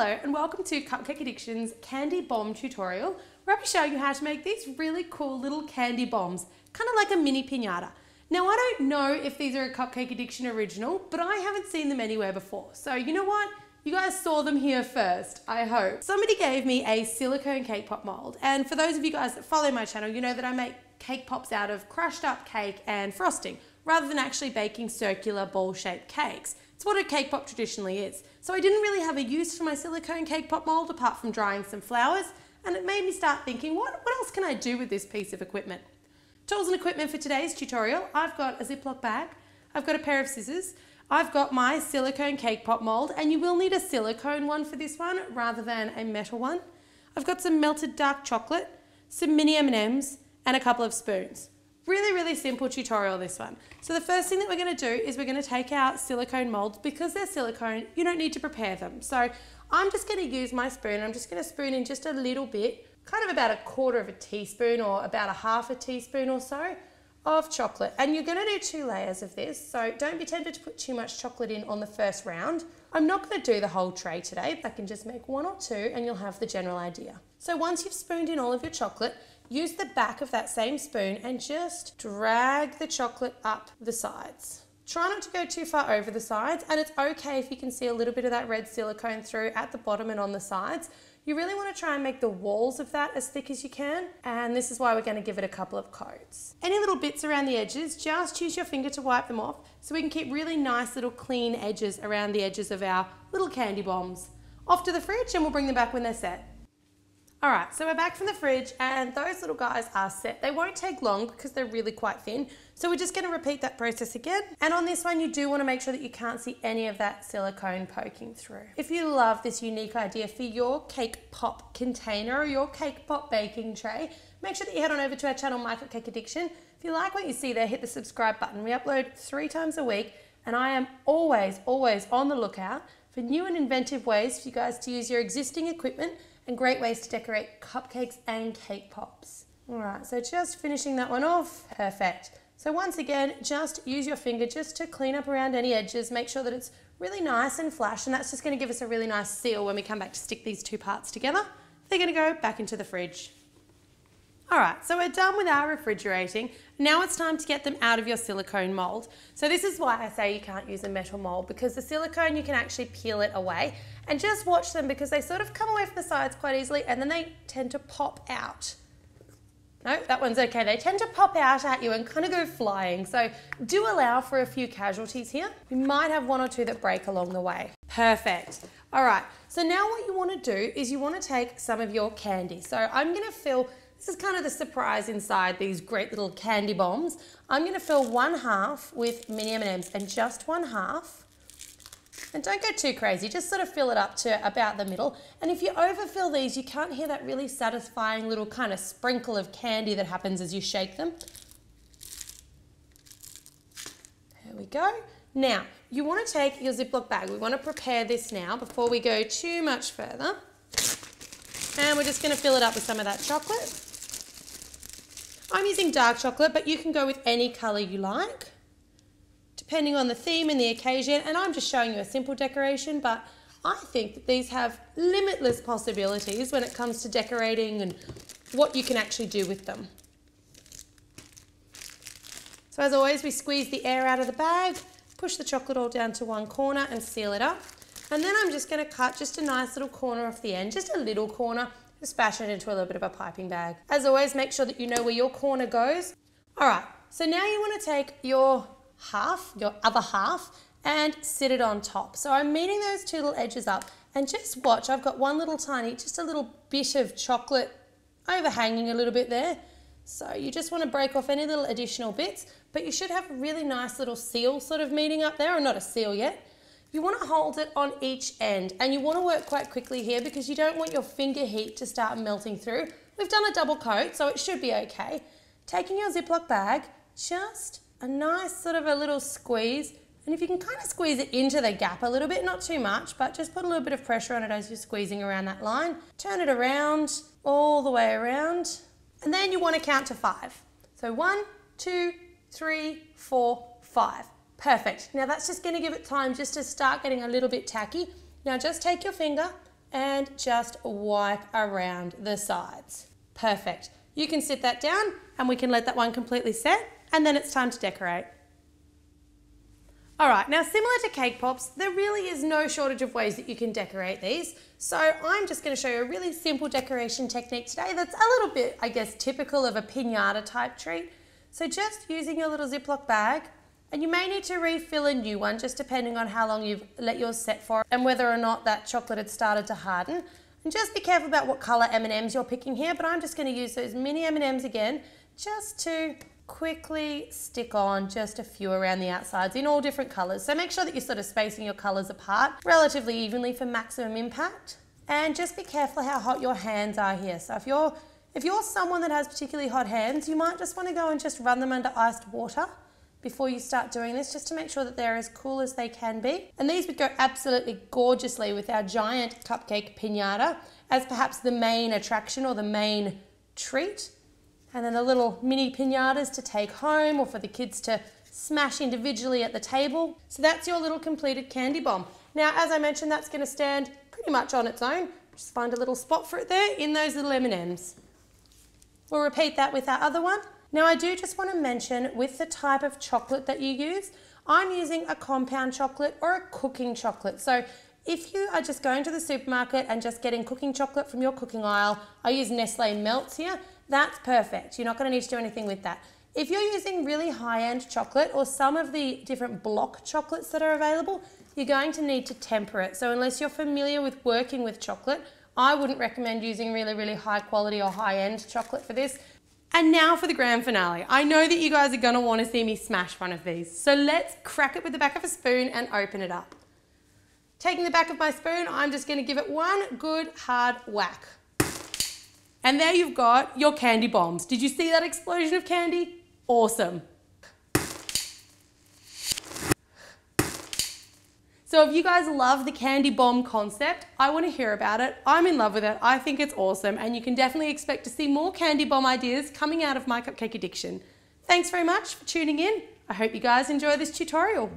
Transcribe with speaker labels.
Speaker 1: Hello and welcome to Cupcake Addiction's Candy Bomb tutorial, where I'll be showing you how to make these really cool little candy bombs, kind of like a mini pinata. Now I don't know if these are a Cupcake Addiction original, but I haven't seen them anywhere before. So you know what? You guys saw them here first, I hope. Somebody gave me a silicone cake pop mold, and for those of you guys that follow my channel, you know that I make cake pops out of crushed up cake and frosting, rather than actually baking circular ball-shaped cakes. It's what a cake pop traditionally is. So I didn't really have a use for my silicone cake pop mold apart from drying some flowers, and it made me start thinking, what else can I do with this piece of equipment? Tools and equipment for today's tutorial: I've got a Ziploc bag, I've got a pair of scissors, I've got my silicone cake pop mold, and you will need a silicone one for this one rather than a metal one. I've got some melted dark chocolate, some mini M&Ms, and a couple of spoons. Really simple tutorial, this one. So the first thing that we're going to do is we're going to take out silicone molds. Because they're silicone, you don't need to prepare them. So I'm just going to use my spoon. I'm just going to spoon in just a little bit, kind of about 1/4 teaspoon or about 1/2 teaspoon or so of chocolate. And you're going to do 2 layers of this, so don't be tempted to put too much chocolate in on the first round. I'm not going to do the whole tray today. I can just make 1 or 2 and you'll have the general idea. So once you've spooned in all of your chocolate, use the back of that same spoon and just drag the chocolate up the sides. Try not to go too far over the sides, and it's okay if you can see a little bit of that red silicone through at the bottom and on the sides. You really want to try and make the walls of that as thick as you can, and this is why we're going to give it a couple of coats. Any little bits around the edges, just use your finger to wipe them off so we can keep really nice little clean edges around the edges of our little candy bombs. Off to the fridge and we'll bring them back when they're set. Alright, so we're back from the fridge and those little guys are set. They won't take long because they're really quite thin. So we're just going to repeat that process again. And on this one, you do want to make sure that you can't see any of that silicone poking through. If you love this unique idea for your cake pop container or your cake pop baking tray, make sure that you head on over to our channel, My Cupcake Addiction. If you like what you see there, hit the subscribe button. We upload 3 times a week, and I am always on the lookout for new and inventive ways for you guys to use your existing equipment and great ways to decorate cupcakes and cake pops. All right, so just finishing that one off. Perfect. So once again, just use your finger just to clean up around any edges. Make sure that it's really nice and flush, and that's just going to give us a really nice seal when we come back to stick these 2 parts together. They're going to go back into the fridge. All right, so we're done with our refrigerating. Now it's time to get them out of your silicone mold. So this is why I say you can't use a metal mold, because the silicone, you can actually peel it away. And just watch them, because they sort of come away from the sides quite easily and then they tend to pop out. No, that one's okay. They tend to pop out at you and kind of go flying. So do allow for a few casualties here. You might have 1 or 2 that break along the way. Perfect. All right, so now what you want to do is you want to take some of your candy. So I'm going to fill, this is kind of the surprise inside these great little candy bombs. I'm going to fill 1/2 with mini M&Ms and just 1/2. And don't go too crazy, just sort of fill it up to about the middle. And if you overfill these, you can't hear that really satisfying little kind of sprinkle of candy that happens as you shake them. There we go. Now, you want to take your Ziploc bag. We want to prepare this now before we go too much further. And we're just going to fill it up with some of that chocolate. I'm using dark chocolate, but you can go with any colour you like, depending on the theme and the occasion. And I'm just showing you a simple decoration, but I think that these have limitless possibilities when it comes to decorating and what you can actually do with them. So as always, we squeeze the air out of the bag, push the chocolate all down to one corner and seal it up. And then I'm just going to cut just a nice little corner off the end, just a little corner, just fashion it into a little bit of a piping bag. As always, make sure that you know where your corner goes. All right, so now you want to take your other half, and sit it on top. So I'm meeting those 2 little edges up, and just watch, I've got one little tiny, just a little bit of chocolate overhanging a little bit there. So you just want to break off any little additional bits, but you should have a really nice little seal sort of meeting up there, or not a seal yet. You want to hold it on each end, and you want to work quite quickly here because you don't want your finger heat to start melting through. We've done a double coat, so it should be okay. Taking your Ziploc bag, just a nice sort of a little squeeze, and if you can kind of squeeze it into the gap a little bit, not too much, but just put a little bit of pressure on it as you're squeezing around that line. Turn it around, all the way around, and then you want to count to 5. So 1, 2, 3, 4, 5. Perfect. Now that's just going to give it time just to start getting a little bit tacky. Now just take your finger, and just wipe around the sides. Perfect. You can sit that down and we can let that one completely set, and then it's time to decorate. All right, now similar to cake pops, there really is no shortage of ways that you can decorate these. So I'm just going to show you a really simple decoration technique today that's a little bit, I guess, typical of a piñata type treat. So just using your little Ziploc bag, and you may need to refill a new one just depending on how long you've let yours set for and whether or not that chocolate had started to harden. And just be careful about what colour M&Ms you're picking here, but I'm just going to use those mini M&Ms again just to quickly stick on just a few around the outsides in all different colours. So make sure that you're sort of spacing your colours apart relatively evenly for maximum impact. And just be careful how hot your hands are here. So if you're someone that has particularly hot hands, you might just want to go and just run them under iced water before you start doing this, just to make sure that they're as cool as they can be. And these would go absolutely gorgeously with our giant cupcake piñata as perhaps the main attraction or the main treat. And then the little mini piñatas to take home or for the kids to smash individually at the table. So that's your little completed candy bomb. Now, as I mentioned, that's going to stand pretty much on its own. Just find a little spot for it there in those little M&Ms. We'll repeat that with our other one. Now, I do just want to mention with the type of chocolate that you use, I'm using a compound chocolate or a cooking chocolate. So if you are just going to the supermarket and just getting cooking chocolate from your cooking aisle, I use Nestle Melts here. That's perfect. You're not going to need to do anything with that. If you're using really high-end chocolate or some of the different block chocolates that are available, you're going to need to temper it. So unless you're familiar with working with chocolate, I wouldn't recommend using really, really high quality or high-end chocolate for this. And now for the grand finale. I know that you guys are going to want to see me smash one of these. So let's crack it with the back of a spoon and open it up. Taking the back of my spoon, I'm just going to give it one good hard whack. And there you've got your candy bombs. Did you see that explosion of candy? Awesome. So if you guys love the candy bomb concept, I want to hear about it. I'm in love with it. I think it's awesome. And you can definitely expect to see more candy bomb ideas coming out of my cupcake addiction. Thanks very much for tuning in. I hope you guys enjoy this tutorial.